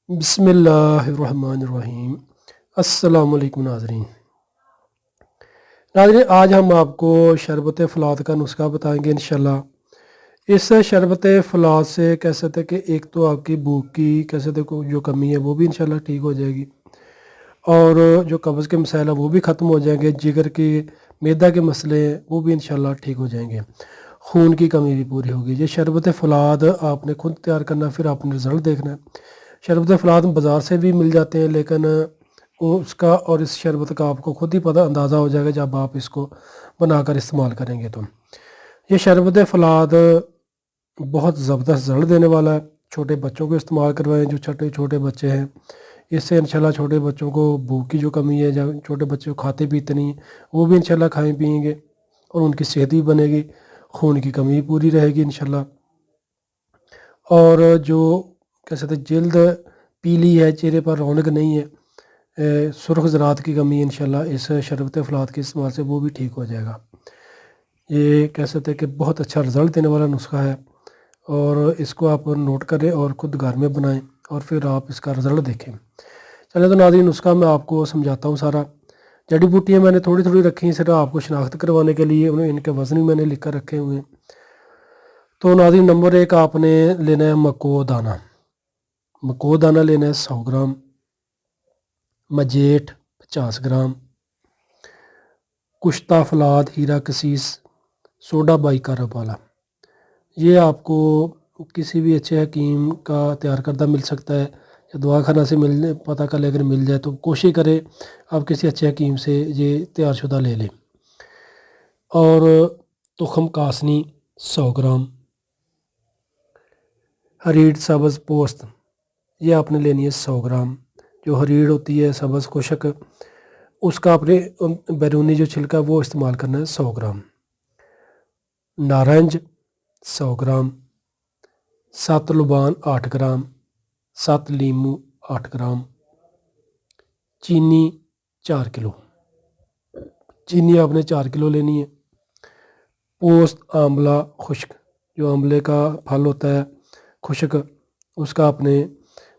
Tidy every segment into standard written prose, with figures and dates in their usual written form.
बिस्मिल्लाहिर्रहमानिर्रहीम। अस्सलाम वालेकुम नाज़रीन। आज हम आपको शरबत फ़लात का नुस्खा बताएंगे इंशाल्लाह। इस शरबत फ़लात से कह सकते हैं कि एक तो आपकी भूख की कह सकते हैं जो कमी है वो भी इंशाल्लाह ठीक हो जाएगी, और जो कब्ज़ के मसाइल हैं वो भी ख़त्म हो जाएंगे। जिगर की मैदा के मसले हैं वो भी इंशाल्लाह ठीक हो जाएंगे। खून की कमी भी पूरी होगी। ये शरबत फ़लात आपने खुद तैयार करना, फिर आपने रिज़ल्ट देखना है। शरबत फ़लात बाज़ार से भी मिल जाते हैं, लेकिन उसका और इस शरबत का आपको खुद ही पता अंदाज़ा हो जाएगा जब आप इसको बनाकर इस्तेमाल करेंगे। तो ये शरबत फ़लात बहुत ज़बरदस्त रिज़ल्ट देने वाला है। छोटे बच्चों को इस्तेमाल करवाएं, जो छोटे छोटे बच्चे हैं। इससे इंशाल्लाह छोटे बच्चों को भूख की जो कमी है, जब छोटे बच्चे खाते पीते नहीं वो भी इंशाल्लाह खाएँ पिएंगे और उनकी सेहत भी बनेगी, खून की कमी भी पूरी रहेगी इंशाल्लाह। और जो कह सकते जल्द पीली है, चेहरे पर रौनक नहीं है, सुर्ख ज़रात की कमी इंशाल्लाह इस शरबत फ़लात के इस्तेमाल से वो भी ठीक हो जाएगा। ये कह सकते हैं कि बहुत अच्छा रिज़ल्ट देने वाला नुस्खा है, और इसको आप नोट करें और ख़ुद घर में बनाएं और फिर आप इसका रिज़ल्ट देखें। चले तो नाज़रीन, नुस्खा मैं आपको समझाता हूँ सारा। जड़ी बूटियाँ मैंने थोड़ी थोड़ी रखी हैं सिर्फ आपको शनाख्त करवाने के लिए, उन्हें इनके वज़न भी मैंने लिख कर रखे हुए हैं। तो नाज़रीन, नंबर 1 आपने लेना है मको दाना। मको दाना लेना है 100 ग्राम, मजेठ 50 ग्राम, कुश्ता फ़लात हीरा कसीस सोडा बाइकारब वाला। ये आपको किसी भी अच्छे हकीम का तैयार करदा मिल सकता है या दवा खाना से मिल पता कर ले, अगर मिल जाए तो कोशिश करें आप किसी अच्छे हकीम से ये तैयार शुदा ले लें। और तुखम कासनी 100 ग्राम, हरीड़ सब्ज़ पोस्त ये आपने लेनी है 100 ग्राम। जो हरीड़ होती है सब्ज़ खुशक, उसका आपने बैरूनी जो छिलका वो इस्तेमाल करना है 100 ग्राम। नारंज 100 ग्राम, 7 लुबान 8 ग्राम, 7 लीमू 8 ग्राम, चीनी 4 किलो। चीनी आपने 4 किलो लेनी है। पोस्त आंवला खुश्क, जो आंवले का फल होता है खुश्क, उसका आपने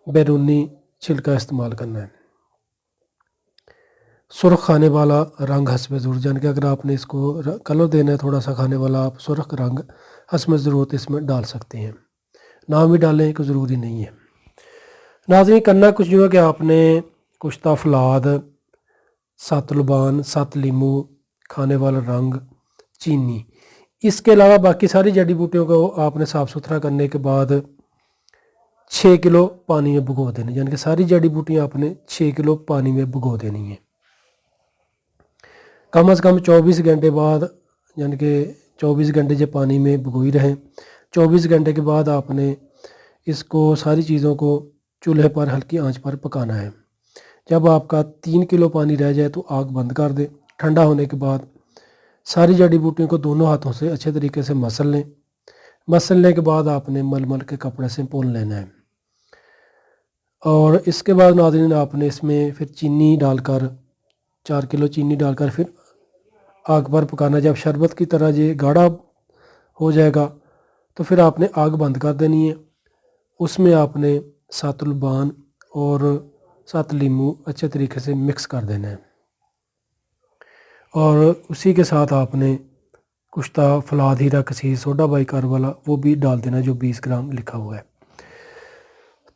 बैरूनी छिलका इस्तेमाल करना है। सुर्ख खाने वाला रंग हस्ब ज़रूरत, यानी कि अगर आपने इसको कलर देना है थोड़ा सा खाने वाला, आप सुर्ख रंग हस्ब ज़रूरत इसमें डाल सकते हैं। नाम भी डालें कोई ज़रूरी नहीं है। नाज़रीन, करना कुछ यूँ है कि आपने कुश्ता फ़लात, 7 लुबान, 7 लीमू, खाने वाला रंग, चीनी, इसके अलावा बाकी सारी जड़ी बूटियों को आपने साफ़ सुथरा करने के बाद 6 किलो पानी में भिगो देना, यानी कि सारी जड़ी बूटियाँ आपने 6 किलो पानी में भिगो देनी है। कम से कम 24 घंटे बाद, यानी कि 24 घंटे जब पानी में भिगोई रहें। 24 घंटे के बाद आपने इसको सारी चीज़ों को चूल्हे पर हल्की आंच पर पकाना है। जब आपका 3 किलो पानी रह जाए तो आग बंद कर दें। ठंडा होने के बाद सारी जड़ी बूटियों को दोनों हाथों से अच्छे तरीके से मसल लें। मसलने के बाद आपने मलमल के कपड़े से पोंछ लेना है। और इसके बाद नाज़रीन, आपने इसमें फिर चीनी डालकर 4 किलो चीनी डालकर फिर आग पर पकाना। जब शरबत की तरह ये गाढ़ा हो जाएगा तो फिर आपने आग बंद कर देनी है। उसमें आपने 7 लुबान और 7 लीमू अच्छे तरीके से मिक्स कर देना है, और उसी के साथ आपने कुश्ता फ़लात हीरा कसीस सोडा बाइकारब वाला वो भी डाल देना, जो 20 ग्राम लिखा हुआ है।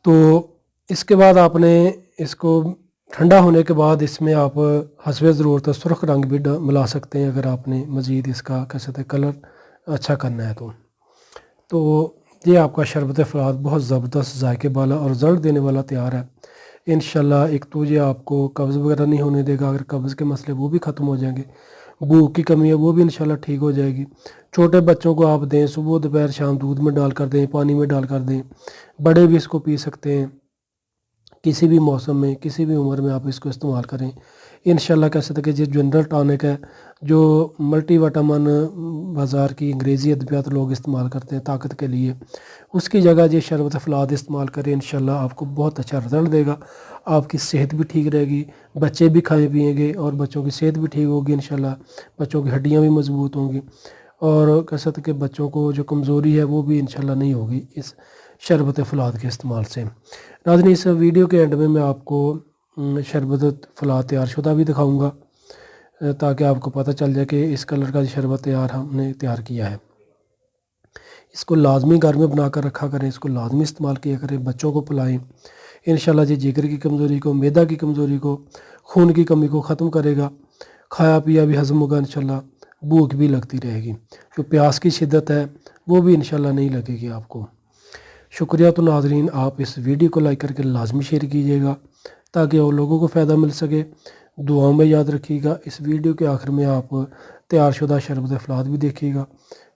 तो इसके बाद आपने इसको ठंडा होने के बाद इसमें आप हस्ब ज़रूरत सुर्ख रंग भी मिला सकते हैं, अगर आपने मज़ीद इसका कह सकते कलर अच्छा करना है तो ये आपका शरबत फ़लात बहुत ज़बरदस्त जायके वाला और रिज़ल्ट देने वाला तैयार है इंशाल्लाह। एक तो ये आपको कब्ज़ वगैरह नहीं होने देगा, अगर कब्ज़ के मसले वो भी ख़त्म हो जाएंगे। भूख की कमी है वो भी इंशाल्लाह ठीक हो जाएगी। छोटे बच्चों को आप दें, सुबह दोपहर शाम दूध में डाल कर दें, पानी में डाल कर दें। बड़े भी इसको पी सकते हैं, किसी भी मौसम में किसी भी उम्र में आप इसको इस्तेमाल करें इंशाल्लाह। कह सकते कि जो जनरल टॉनिक है, जो मल्टी विटामिन बाज़ार की अंग्रेज़ी अद्वियात लोग इस्तेमाल करते हैं ताकत के लिए, उसकी जगह ये शरबत फ़लात इस्तेमाल करें। इंशाल्लाह आपको बहुत अच्छा रिज़ल्ट देगा। आपकी सेहत भी ठीक रहेगी, बच्चे भी खाएँ पिएंगे और बच्चों की सेहत भी ठीक होगी इंशाल्लाह। बच्चों की हड्डियाँ भी मज़बूत होंगी, और कह सकते कि बच्चों को जो कमज़ोरी है वो भी इंशाल्लाह नहीं होगी इस शरबत फ़लात के इस्तेमाल से। नाज़रीन, इस वीडियो के एंड में मैं आपको शरबत फ़लात तैयार शुदा भी दिखाऊँगा, ताकि आपको पता चल जाए कि इस कलर का शरबत हमने तैयार किया है। इसको लाजमी घर में बना कर रखा करें, इसको लाजमी इस्तेमाल किया करें, बच्चों को पिलाएं। इंशाल्लाह ये जिगर की कमज़ोरी को, मैदा की कमज़ोरी को, खून की कमी को ख़त्म करेगा। खाया पिया भी हज़म होगा इंशाल्लाह, भूख भी लगती रहेगी। जो प्यास की शिद्दत है वो भी इंशाल्लाह नहीं लगेगी आपको। शुक्रिया। तो नाज़रीन, आप इस वीडियो को लाइक करके लाजमी शेयर कीजिएगा ताकि और लोगों को फ़ायदा मिल सके। दुआओं में याद रखिएगा। इस वीडियो के आखिर में आप तैयार शुदा शरबत फ़लात भी देखिएगा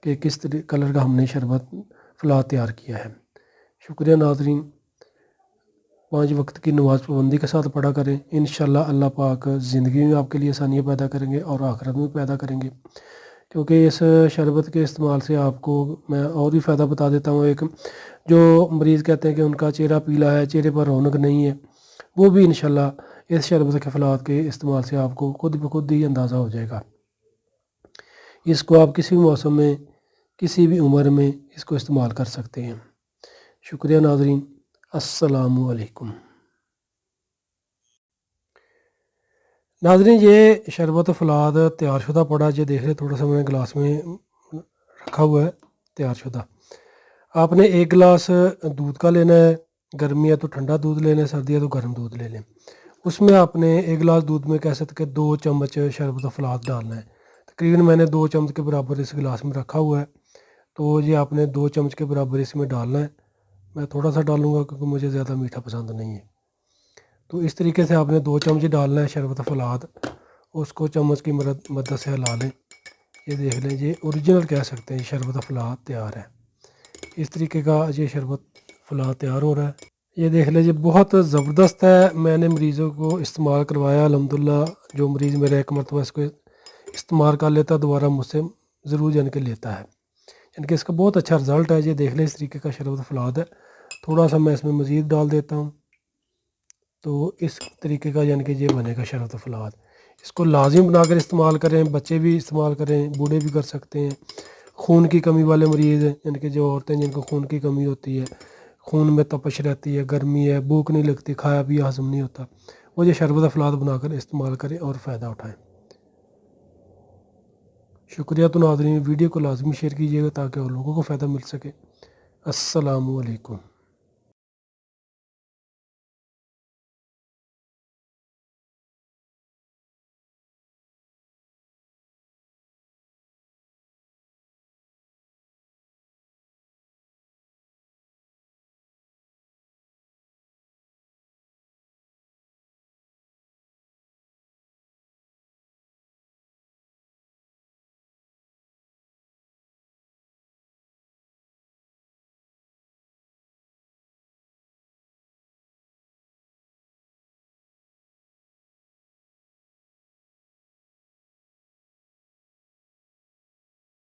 कि किस कलर का हमने शरबत फ़लात तैयार किया है। शुक्रिया नाज़रीन। 5 वक्त की नमाज़ पाबंदी के साथ पढ़ा करें। इंशाल्लाह अल्लाह पाक ज़िंदगी में आपके लिए आसानियाँ पैदा करेंगे और आखिरत में पैदा करेंगे, क्योंकि इस शरबत के इस्तेमाल से आपको मैं और भी फ़ायदा बता देता हूँ। एक जो मरीज़ कहते हैं कि उनका चेहरा पीला है, चेहरे पर रौनक नहीं है, वो भी इंशाल्लाह इस शरबत के फ़लात के इस्तेमाल से आपको खुद ब खुद ही अंदाज़ा हो जाएगा। इसको आप किसी भी मौसम में, किसी भी उम्र में इसको इस्तेमाल कर सकते हैं। शुक्रिया नाज़रीन। अस्सलामु अलैकुम। नाज़रीन, ये शरबत फ़लात तैयार शुदा पड़ा, ये देख रहे थोड़ा सा मैंने गिलास में रखा हुआ है तैयार शुदा। आपने 1 गिलास दूध का लेना है। गर्मी है तो ठंडा दूध ले लें, सर्दी है तो गर्म दूध ले लें। उसमें आपने 1 गिलास दूध में कह सकते कि 2 चम्मच शरबत फ़लात डालना है। तकरीबन मैंने 2 चम्मच के बराबर इस गिलास में रखा हुआ है, तो ये आपने 2 चम्मच के बराबर इसमें डालना है। मैं थोड़ा सा डालूँगा क्योंकि मुझे ज़्यादा मीठा पसंद नहीं है। तो इस तरीके से आपने 2 चम्मच डालना है शरबत फ़लात। उसको चम्मच की मदद से हिला लें। ये देख लें, ये ओरिजिनल कह सकते हैं, शरबत फ़लात तैयार है। इस तरीके का ये शरबत फ़लात तैयार हो रहा है। ये देख लीजिए, बहुत ज़बरदस्त है। मैंने मरीज़ों को इस्तेमाल करवाया अल्हम्दुलिल्लाह। जो मरीज़ मेरा एक मरतबा इसको इस्तेमाल कर लेता दोबारा मुझसे ज़रूर जान के लेता है। यानी कि इसका बहुत अच्छा रिज़ल्ट है। ये देख लें, इस तरीके का शरबत फ़लात है। थोड़ा सा मैं इसमें मज़ीद डाल देता हूँ, तो इस तरीके का यानी कि ये बनेगा शरबत फ़लात। इसको लाजिम बनाकर इस्तेमाल करें, बच्चे भी इस्तेमाल करें, बूढ़े भी कर सकते हैं। खून की कमी वाले मरीज़ हैं, यानी कि जो औरतें जिनको खून की कमी होती है, खून में तपश रहती है, गर्मी है, भूख नहीं लगती, खाया पिया हज़म नहीं होता, वो ये शरबत फ़लात बनाकर इस्तेमाल करें और फ़ायदा उठाएँ। शुक्रिया। तो नाज़रीन, वीडियो को लाज़मी शेयर कीजिएगा ताकि और लोगों को फ़ायदा मिल सके। अस्सलामु अलैकुम।